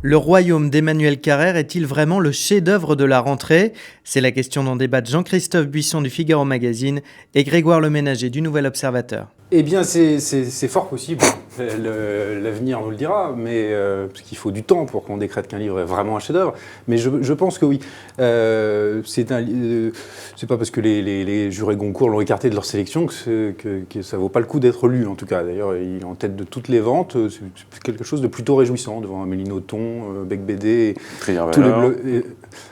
Le royaume d'Emmanuel Carrère est-il vraiment le chef-d'œuvre de la rentrée ? C'est la question dont débattent Jean-Christophe Buisson du Figaro Magazine et Grégoire Leménager du Nouvel Observateur. Eh bien, c'est fort possible. L'avenir nous le dira, mais parce qu'il faut du temps pour qu'on décrète qu'un livre est vraiment un chef-d'œuvre. Mais je pense que oui. C'est pas parce que les jurés Goncourt l'ont écarté de leur sélection que ça vaut pas le coup d'être lu. En tout cas, d'ailleurs, il est en tête de toutes les ventes. C'est quelque chose de plutôt réjouissant devant Amélie Nothomb, Bec BD, tous les bleus.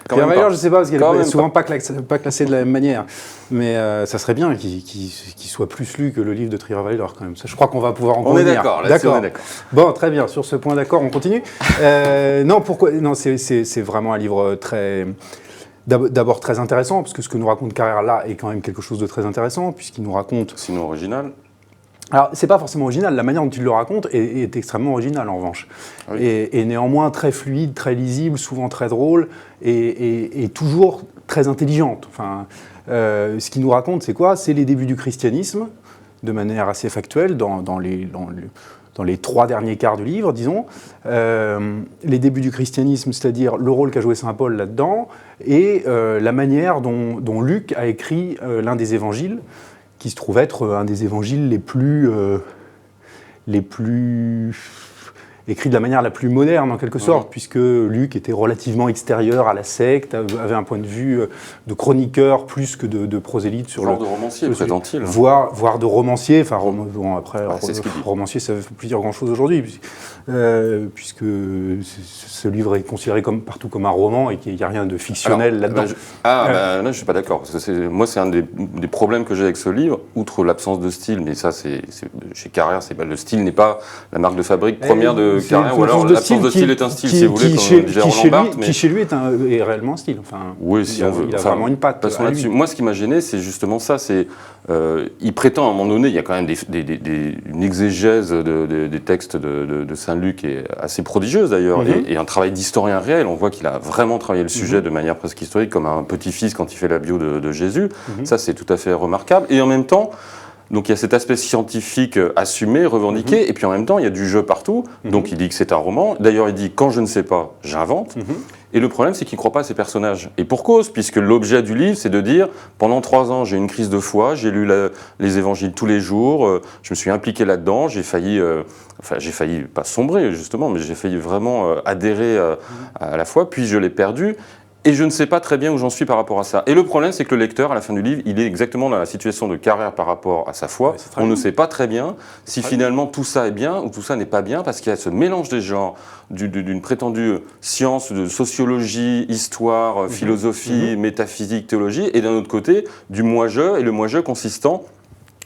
Trier-Valeur, je sais pas parce qu'elle est souvent pas classée de la même manière. Mais ça serait bien qu'il soit plus lu que le livre de Trier-Valeur quand même. Ça, je crois qu'on va pouvoir en convenir. On est d'accord, là-dessus on est d'accord. Bon, très bien, sur ce point d'accord, on continue. Non, pourquoi ? Non, c'est vraiment un livre d'abord très intéressant, parce que ce que nous raconte Carrère là est quand même quelque chose de très intéressant, puisqu'il nous raconte... Sinon original. Alors, c'est pas forcément original, la manière dont il le raconte est extrêmement originale en revanche. Oui. Et néanmoins très fluide, très lisible, souvent très drôle, et toujours très intelligente. Enfin, ce qu'il nous raconte, c'est quoi ? C'est les débuts du christianisme, de manière assez factuelle, dans les 3 derniers quarts du livre, disons. Les débuts du christianisme, c'est-à-dire le rôle qu'a joué saint Paul là-dedans, et la manière dont Luc a écrit l'un des évangiles, qui se trouve être un des évangiles les plus écrit de la manière la plus moderne en quelque sorte, puisque Luc était relativement extérieur à la secte, avait un point de vue de chroniqueur plus que de prosélyte sur de romancier, prétend-il. Voire de romancier, enfin bon, après, romancier ça ne veut plus dire grand-chose aujourd'hui, puisque ce livre est considéré partout comme un roman et qu'il n'y a rien de fictionnel là-dedans. Là je ne suis pas d'accord, parce que moi c'est un des problèmes que j'ai avec ce livre, outre l'absence de style, mais ça c'est chez Carrère, le style n'est pas la marque de fabrique première de Carrère, ou alors l'absence de style est un style, si vous voulez, comme disait Roland Barthes. Qui chez lui est réellement un style. Enfin, oui, si on veut. Il a vraiment une patte. Moi, ce qui m'a gêné, c'est justement ça. Il prétend, à un moment donné, il y a quand même une exégèse des textes de Saint-Luc est assez prodigieuse d'ailleurs, et un travail d'historien réel. On voit qu'il a vraiment travaillé le sujet de manière presque historique, comme un petit-fils quand il fait la bio de Jésus. Ça, c'est tout à fait remarquable. Et en même temps, donc il y a cet aspect scientifique assumé, revendiqué, et puis en même temps il y a du jeu partout, donc il dit que c'est un roman, d'ailleurs il dit quand je ne sais pas, j'invente, et le problème c'est qu'il ne croit pas à ses personnages, et pour cause, puisque l'objet du livre c'est de dire, pendant 3 ans j'ai eu une crise de foi, j'ai lu les évangiles tous les jours, je me suis impliqué là-dedans, j'ai failli pas sombrer justement, mais j'ai failli vraiment adhérer à la foi, puis je l'ai perdu. Et je ne sais pas très bien où j'en suis par rapport à ça. Et le problème, c'est que le lecteur, à la fin du livre, il est exactement dans la situation de Carrère par rapport à sa foi. On ne sait pas très bien si finalement tout ça est bien ou tout ça n'est pas bien, parce qu'il y a ce mélange des genres, d'une prétendue science de sociologie, histoire, philosophie, métaphysique, théologie, et d'un autre côté, du moi-je, et le moi-je consistant,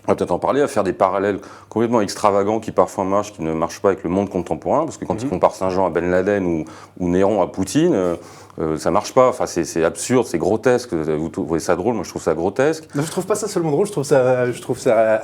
on va peut-être en parler, à faire des parallèles complètement extravagants qui parfois marchent, qui ne marchent pas avec le monde contemporain, parce que quand il compare Saint-Jean à Ben Laden ou Néron à Poutine, ça marche pas, enfin, c'est absurde, c'est grotesque, vous trouvez ça drôle, moi je trouve ça grotesque. Non, je trouve pas ça seulement drôle, je trouve ça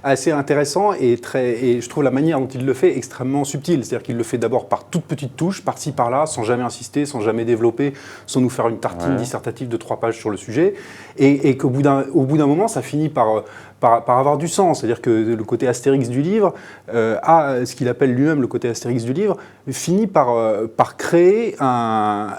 assez intéressant et je trouve la manière dont il le fait extrêmement subtile, c'est-à-dire qu'il le fait d'abord par toutes petites touches, par-ci par-là, sans jamais insister, sans jamais développer, sans nous faire une tartine dissertative de 3 pages sur le sujet, et qu'au bout d'un moment, ça finit par avoir du sens, c'est-à-dire que le côté Astérix du livre a ce qu'il appelle lui-même le côté Astérix du livre, finit par créer un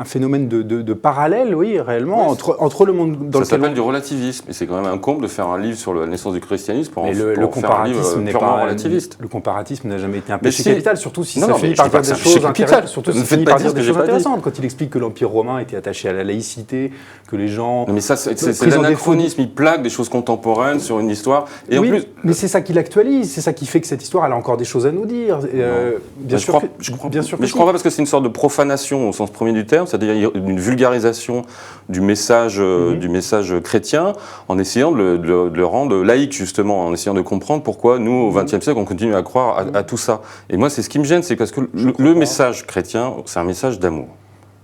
phénomène de parallèle, oui, réellement, entre le monde dans lequel... Ça s'appelle du relativisme, et c'est quand même un comble de faire un livre sur la naissance du christianisme pour faire un livre purement relativiste. Le comparatisme n'a jamais été un péché capital, surtout si ça finit par dire des choses intéressantes. Quand il explique que l'Empire romain était attaché à la laïcité, que les gens... Non, mais ça, c'est l'anachronisme, il plaque des choses contemporaines sur une histoire, et oui, en plus... mais c'est ça qui l'actualise, c'est ça qui fait que cette histoire, elle a encore des choses à nous dire. Bien sûr je crois pas, parce que c'est une sorte de profanation au sens premier du terme, c'est-à-dire une vulgarisation du message chrétien, en essayant de le rendre laïque, justement, en essayant de comprendre pourquoi nous, au XXe siècle, on continue à croire à tout ça. Et moi, c'est ce qui me gêne, c'est parce que le message chrétien, c'est un message d'amour.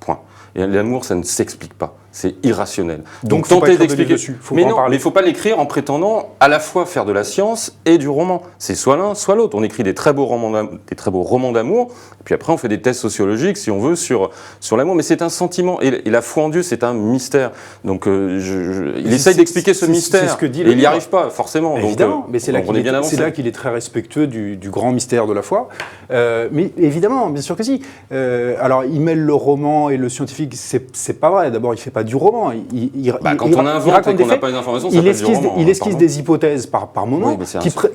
Point. Et l'amour, ça ne s'explique pas. c'est irrationnel. Donc faut pas tenter écrire de livre d'expliquer. dessus, faut Mais pas en non, parler. mais il ne faut pas l'écrire en prétendant à la fois faire de la science et du roman. C'est soit l'un, soit l'autre. On écrit des très beaux romans d'amour, puis après on fait des tests sociologiques, si on veut, sur l'amour. Mais c'est un sentiment, et la foi en Dieu, c'est un mystère. Donc il essaye d'expliquer ce mystère, c'est ce que dit et le il n'y livre. arrive pas, forcément. Évidemment, Donc, mais c'est là on est bien avancé. qu'il est très respectueux du grand mystère de la foi. Mais évidemment, bien sûr que si. Alors, il mêle le roman et le scientifique, c'est pas vrai. D'abord, il fait pas du roman. Quand on invente et qu'on n'a pas les informations, ça s'appelle du roman. Il esquisse des hypothèses par moment,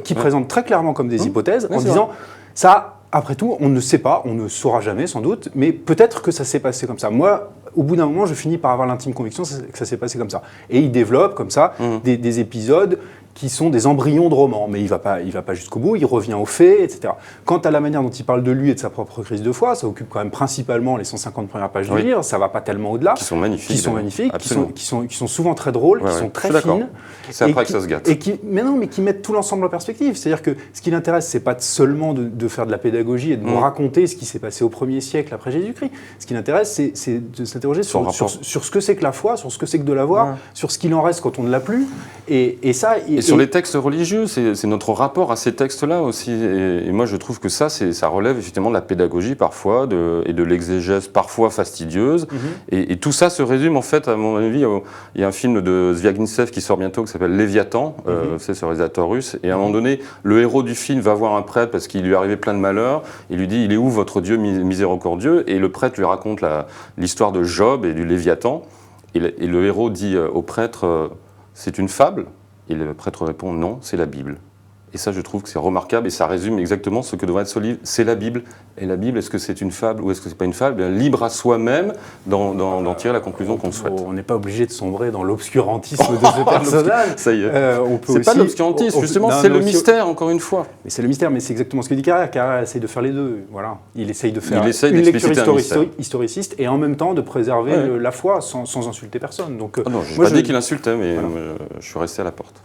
qui présentent très clairement comme des hypothèses, en disant ça. Après tout, on ne sait pas, on ne saura jamais sans doute, mais peut-être que ça s'est passé comme ça. Moi, au bout d'un moment, je finis par avoir l'intime conviction que ça s'est passé comme ça. Et il développe comme ça des épisodes qui sont des embryons de romans, mais il va pas jusqu'au bout, il revient aux faits, etc. Quant à la manière dont il parle de lui et de sa propre crise de foi, ça occupe quand même principalement les 150 premières pages du livre, ça va pas tellement au-delà. Qui sont magnifiques. Qui sont souvent très drôles, qui sont très fines. C'est après que ça se gâte. Mais qui mettent tout l'ensemble en perspective. C'est-à-dire que ce qui l'intéresse, c'est pas seulement de faire de la pédagogie et de nous raconter ce qui s'est passé au 1er siècle après Jésus-Christ. Ce qui l'intéresse, c'est de s'interroger sur ce que c'est que la foi, sur ce que c'est que de l'avoir, sur ce qu'il en reste quand on ne l'a plus. Et sur les textes religieux, c'est notre rapport à ces textes-là aussi. Et moi, je trouve que ça relève effectivement de la pédagogie parfois et de l'exégèse parfois fastidieuse. Et tout ça se résume en fait, à mon avis, il y a un film de Zviagintsev qui sort bientôt qui s'appelle Léviathan, c'est ce réalisateur russe. Et à un moment donné, le héros du film va voir un prêtre parce qu'il lui est arrivé plein de malheurs. Il lui dit, il est où votre Dieu miséricordieux? Et le prêtre lui raconte l'histoire de Job et du Léviathan. Et le héros dit au prêtre, c'est une fable? Et le prêtre répond non, c'est la Bible. Et ça, je trouve que c'est remarquable et ça résume exactement ce que devrait être ce livre. C'est la Bible. Et la Bible, est-ce que c'est une fable ou est-ce que c'est pas une fable? Bien, libre à soi-même d'en tirer la conclusion qu'on souhaite. On n'est pas obligé de sombrer dans l'obscurantisme de ce personnage. Ça y est. C'est pas de l'obscurantisme, justement, c'est le mystère, encore une fois. Mais c'est le mystère, mais c'est exactement ce que dit Carrère. Carrère essaye de faire les deux. Voilà. Il essaye de faire une lecture historiciste et en même temps de préserver la foi sans insulter personne. Donc, je n'ai pas dit qu'il insultait, mais je suis resté à la porte.